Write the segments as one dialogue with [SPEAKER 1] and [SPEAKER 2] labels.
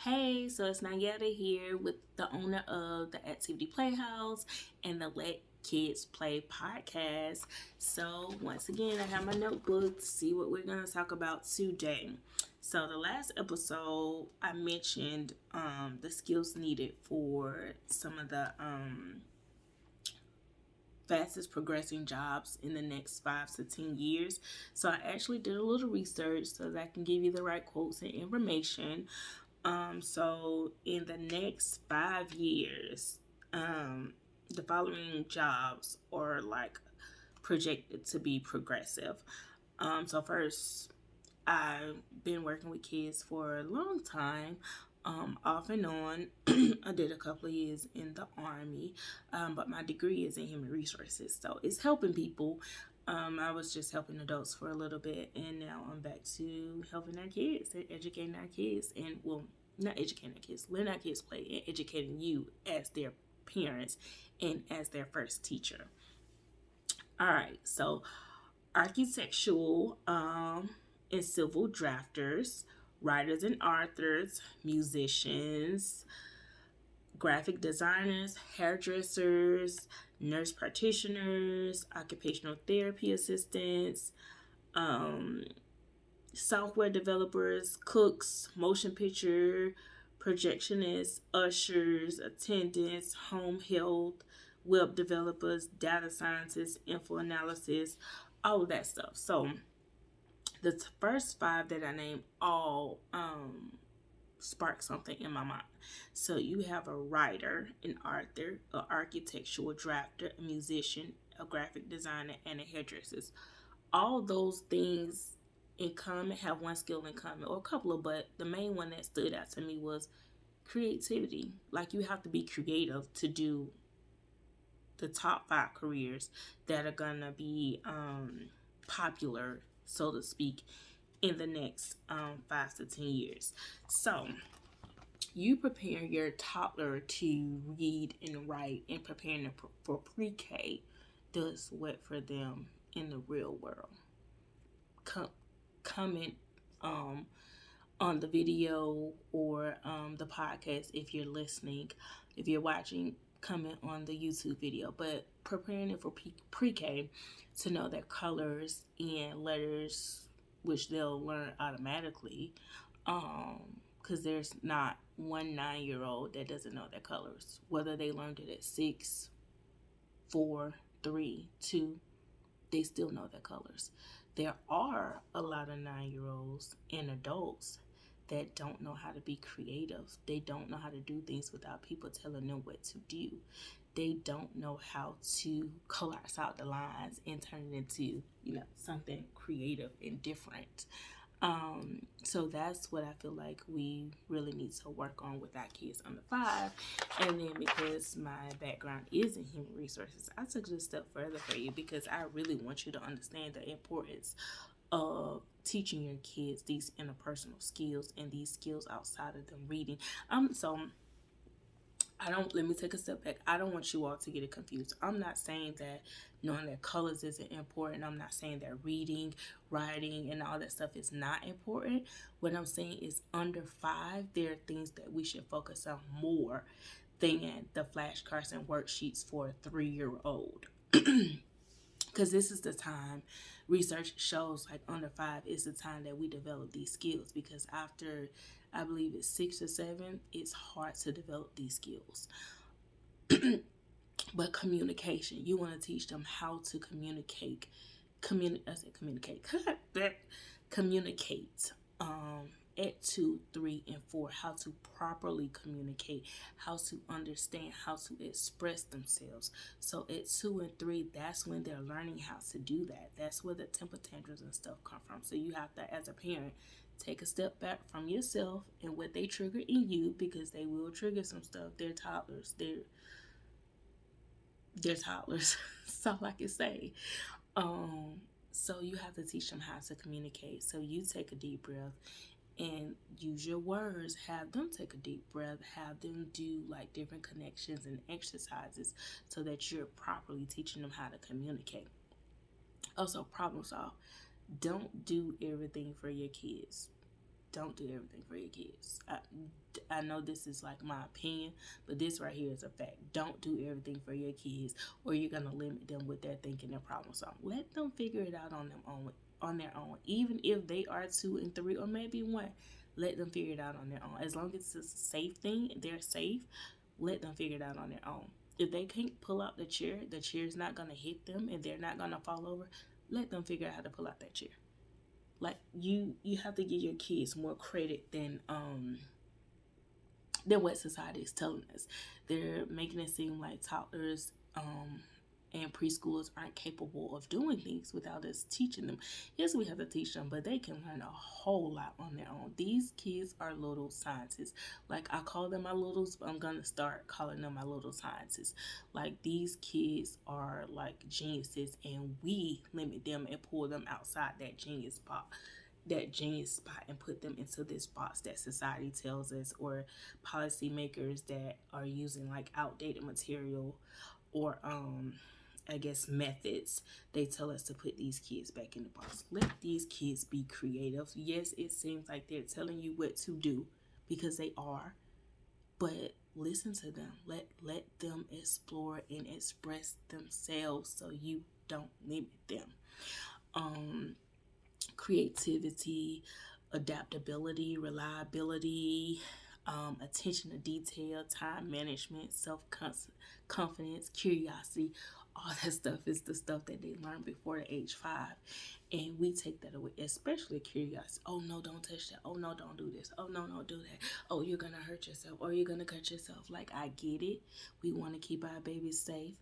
[SPEAKER 1] Hey, so it's Nayetta here with the owner of the Activity Playhouse and the Let Kids Play podcast. So, once again, I have my notebook to see what we're going to talk about today. So, the last episode, I mentioned the skills needed for some of the fastest progressing jobs in the next 5 to 10 years. So, I actually did a little research so that I can give you the right quotes and information. So in the next 5 years, the following jobs are like projected to be progressive. So first, I've been working with kids for a long time, off and on. I did a couple of years in the Army, but my degree is in human resources, so it's helping people. I was just helping adults for a little bit, and now I'm back to helping our kids and educating our kids, and well, not educating our kids, letting our kids play, and educating you as their parents and as their first teacher. All right, so architectural and civil drafters, writers and authors, musicians, graphic designers, hairdressers, nurse practitioners, occupational therapy assistants, um, software developers, cooks, motion picture projectionists, ushers, attendants, home health, web developers, data scientists, info analysis, all of that stuff. So the first five that I named all spark something in my mind. So you have a writer, an author, an architectural drafter, a musician, a graphic designer, and a hairdresser. All those things in common have one skill in common, or a couple of, but the main one that stood out to me was creativity. Like you have to be creative to do the top five careers that are gonna be popular, so to speak, in the next 5 to 10 years. So you prepare your toddler to read and write and preparing them for pre-K does what for them in the real world. Comment on the video or the podcast if you're listening. If you're watching, comment on the YouTube video. But preparing it for pre-K to know that colors and letters, which they'll learn automatically, because there's not one 9-year-old that doesn't know their colors, whether they learned it at 6, 4, 3, 2, they still know their colors. There are a lot of 9-year-olds and adults that don't know how to be creative. They don't know how to do things without people telling them what to do. They don't know how to collapse out the lines and turn it into, something creative and different. So that's what I feel like we really need to work on with our kids under 5. And then because my background is in human resources, I took it a step further for you because I really want you to understand the importance of teaching your kids these interpersonal skills and these skills outside of them reading. So let me take a step back. I don't want you all to get it confused. I'm not saying that knowing that colors isn't important. I'm not saying that reading, writing, and all that stuff is not important. What I'm saying is under 5, there are things that we should focus on more than the flashcards and worksheets for a 3-year-old. Because this is the time, research shows like under 5 is the time that we develop these skills, because after, I believe it's 6 or 7, it's hard to develop these skills. But communication, you want to teach them how to communicate at 2, 3, and 4, how to properly communicate, how to understand, how to express themselves. So at 2 and 3, that's when they're learning how to do that. That's where the temper tantrums and stuff come from. So you have to, as a parent, take a step back from yourself and what they trigger in you, because they will trigger some stuff. They're toddlers. They're toddlers. That's all I can say. So you have to teach them how to communicate. So you take a deep breath and use your words. Have them take a deep breath. Have them do like different connections and exercises so that you're properly teaching them how to communicate. Also, problem solve. Don't do everything for your kids. Don't do everything for your kids. I know this is like my opinion, but this right here is a fact. Don't do everything for your kids, or you're gonna limit them with their thinking and problem solving. Let them figure it out on their own, even if they are 2 and 3 or maybe 1. Let them figure it out on their own. As long as it's a safe thing, they're safe. Let them figure it out on their own. If they can't pull out the chair's not gonna hit them and they're not gonna fall over. Let them figure out how to pull out that chair. Like you have to give your kids more credit than what society is telling us. They're making it seem like toddlers and preschoolers aren't capable of doing things without us teaching them. Yes, we have to teach them, but they can learn a whole lot on their own. These kids are little scientists. Like, I call them my littles, but I'm going to start calling them my little scientists. Like, these kids are like geniuses, and we limit them and pull them outside that genius spot and put them into this box that society tells us, or policymakers that are using like outdated material or I guess methods. They tell us to put these kids back in the box. Let these kids be creative. Yes, it seems like they're telling you what to do because they are, but listen to them. Let them explore and express themselves so you don't limit them. Creativity, adaptability, reliability, attention to detail, time management, self-confidence, curiosity. All that stuff is the stuff that they learn before the age 5. And we take that away, especially curiosity. Oh, no, don't touch that. Oh, no, don't do this. Oh, no, don't do that. Oh, you're going to hurt yourself, or you're going to cut yourself. Like, I get it. We want to keep our babies safe.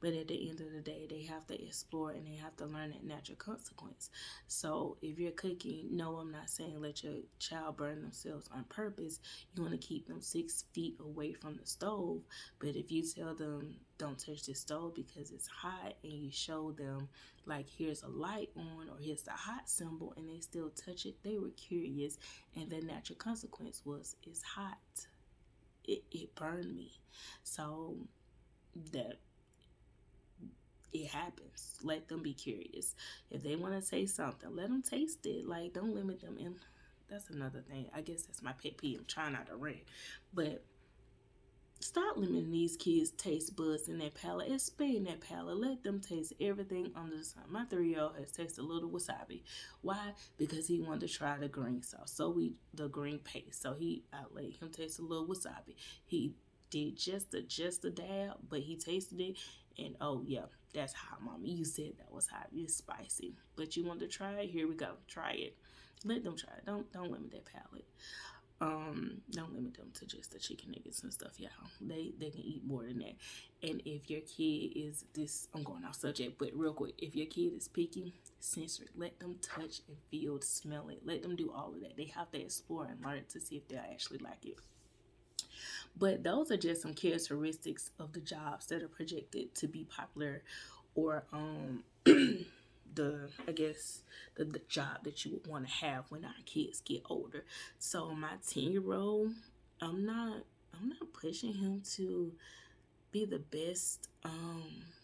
[SPEAKER 1] But at the end of the day, they have to explore and they have to learn that natural consequence. So if you're cooking, no, I'm not saying let your child burn themselves on purpose. You want to keep them 6 feet away from the stove. But if you tell them don't touch the stove because it's hot, and you show them like here's a light on or here's the hot symbol, and they still touch it, they were curious, and the natural consequence was it's hot. It burned me. So that it happens. Let them be curious. If they want to taste something, let them taste it. Like, don't limit them. And that's another thing. I guess that's my pet peeve. I'm trying not to rant. But stop limiting these kids' taste buds in their palate. Expand their palate. Let them taste everything under the sun. My 3-year-old has tasted a little wasabi. Why? Because he wanted to try the green sauce. The green paste. So I let him taste a little wasabi. He did just a dab, but he tasted it. And oh yeah, that's hot, mommy. You said that was hot. It's spicy. But you want to try it? Here we go. Try it. Let them try it. Don't limit their palate. Don't limit them to just the chicken nuggets and stuff, y'all. They can eat more than that. And if your kid is this, I'm going off subject, but real quick, if your kid is picky, sensory, let them touch and feel, smell it. Let them do all of that. They have to explore and learn to see if they'll actually like it. But those are just some characteristics of the jobs that are projected to be popular, or the job that you would want to have when our kids get older. So my 10-year-old, I'm not pushing him to be the best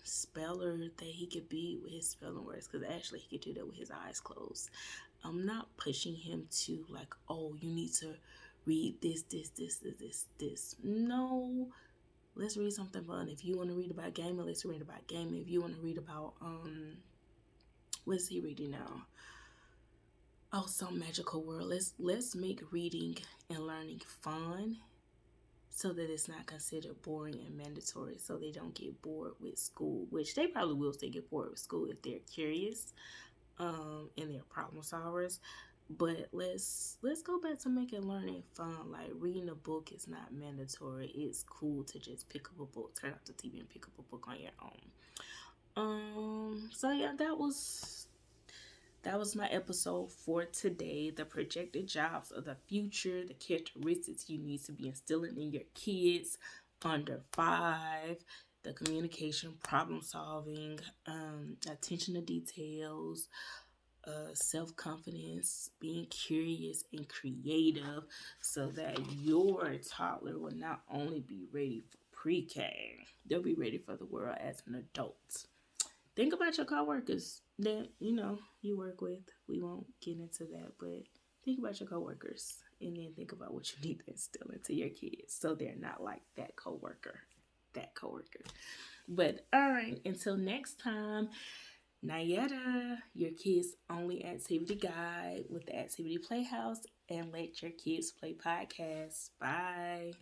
[SPEAKER 1] speller that he could be with his spelling words, because actually he could do that with his eyes closed. I'm not pushing him to like, oh, you need to read this. No, let's read something fun. If you want to read about gaming, let's read about gaming. If you want to read about what's he reading now? Oh, some magical world. Let's make reading and learning fun, so that it's not considered boring and mandatory, so they don't get bored with school, which they probably will still get bored with school if they're curious and they're problem solvers. But let's go back to making learning fun. Like, reading a book is not mandatory. It's cool to just pick up a book, turn off the TV, and pick up a book on your own. So yeah, that was my episode for today. The projected jobs of the future, the characteristics you need to be instilling in your kids under 5, the communication, problem solving, attention to details, self-confidence, being curious and creative, so that your toddler will not only be ready for pre-K, they'll be ready for the world as an adult. Think about your coworkers that you work with. We won't get into that, but think about your coworkers and then think about what you need to instill into your kids so they're not like that coworker. But all right, until next time, Nayetta, your kids' only activity guide with the Activity Playhouse, and Let Your Kids Play podcast. Bye.